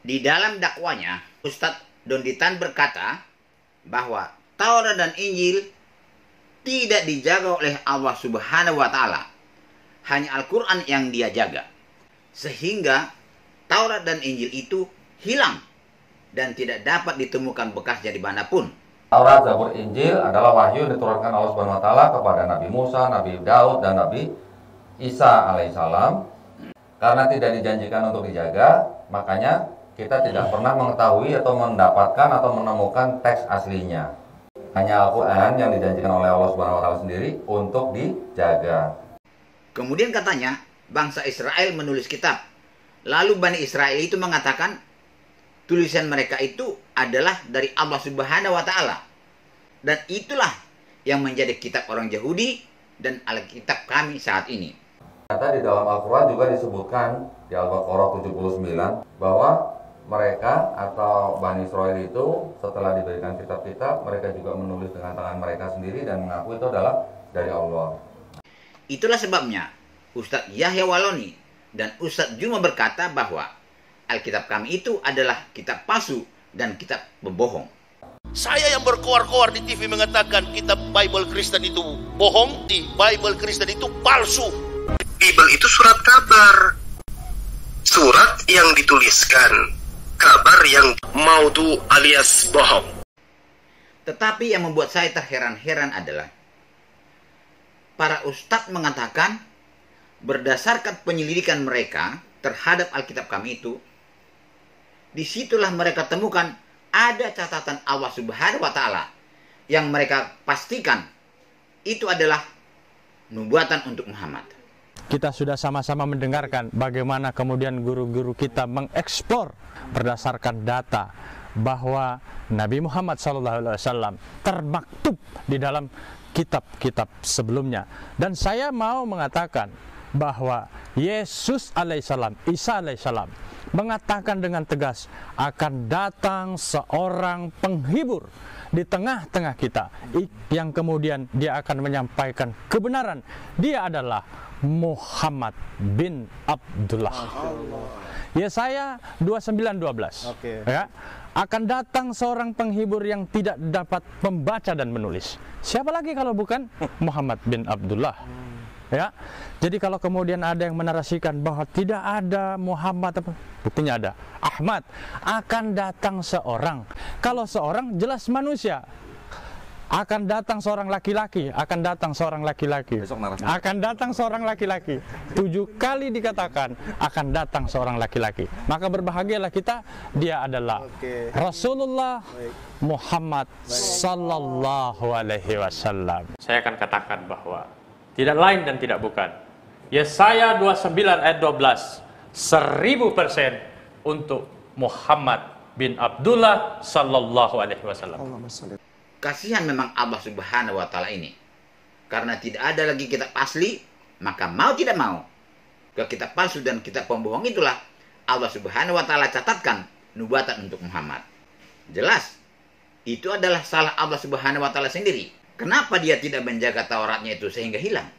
Di dalam dakwanya, Ustadz Donditan berkata bahwa Taurat dan Injil tidak dijaga oleh Allah Subhanahu wa Ta'ala. Hanya Al-Quran yang Dia jaga. Sehingga Taurat dan Injil itu hilang dan tidak dapat ditemukan bekasnya di manapun. Taurat, Zabur, Injil adalah wahyu yang diturunkan Allah Subhanahu wa Ta'ala kepada Nabi Musa, Nabi Daud, dan Nabi Isa alaihissalam. Karena tidak dijanjikan untuk dijaga, makanya kita tidak pernah mengetahui atau mendapatkan atau menemukan teks aslinya. Hanya Al-Quran yang dijanjikan oleh Allah Subhanahu wa Ta'ala sendiri untuk dijaga. Kemudian katanya, bangsa Israel menulis kitab. Lalu Bani Israel itu mengatakan, tulisan mereka itu adalah dari Allah Subhanahu wa Ta'ala. Dan itulah yang menjadi kitab orang Yahudi dan Alkitab kami saat ini. Ternyata di dalam Al-Quran juga disebutkan di Al-Baqarah 79 bahwa mereka atau Bani Israel itu setelah diberikan kitab-kitab, mereka juga menulis dengan tangan mereka sendiri dan mengaku itu adalah dari Allah. Itulah sebabnya Ustadz Yahya Waloni dan Ustadz Juma berkata bahwa Alkitab kami itu adalah kitab palsu dan kitab pembohong. Saya yang berkoar-koar di TV mengatakan kitab Bible Kristen itu bohong, di Bible Kristen itu palsu. Bible itu surat kabar, surat yang dituliskan, kabar yang maudhu alias bohong. Tetapi yang membuat saya terheran-heran adalah para ustadz mengatakan berdasarkan penyelidikan mereka terhadap Alkitab kami itu, disitulah mereka temukan ada catatan Allah Subhanahu wa Ta'ala yang mereka pastikan itu adalah nubuatan untuk Muhammad. Kita sudah sama-sama mendengarkan bagaimana kemudian guru-guru kita mengeksplor berdasarkan data bahwa Nabi Muhammad SAW termaktub di dalam kitab-kitab sebelumnya. Dan saya mau mengatakan bahwa Yesus alaihissalam, Isa alaihissalam mengatakan dengan tegas akan datang seorang penghibur di tengah-tengah kita yang kemudian dia akan menyampaikan kebenaran. Dia adalah Muhammad bin Abdullah. Yesaya 29:12. Ya, akan datang seorang penghibur yang tidak dapat membaca dan menulis. Siapa lagi kalau bukan Muhammad bin Abdullah? Ya, jadi kalau kemudian ada yang menarasikan bahwa tidak ada Muhammad, buktinya ada Ahmad. Akan datang seorang. Kalau seorang jelas manusia. Akan datang seorang laki-laki, akan datang seorang laki-laki, akan datang seorang laki-laki. 7 kali dikatakan akan datang seorang laki-laki. Maka berbahagialah kita, dia adalah Rasulullah Muhammad sallallahu alaihi wasallam. Saya akan katakan bahwa tidak lain dan tidak bukan Yesaya 29 ayat 12 1000% untuk Muhammad bin Abdullah sallallahu alaihi wasallam. Kasihan memang Allah Subhanahu wa Ta'ala ini. Karena tidak ada lagi kitab asli, maka mau tidak mau, ke kitab palsu dan kitab pembohong itulah Allah Subhanahu wa Ta'ala catatkan nubuatan untuk Muhammad. Jelas, itu adalah salah Allah Subhanahu wa Ta'ala sendiri. Kenapa dia tidak menjaga Tauratnya itu sehingga hilang?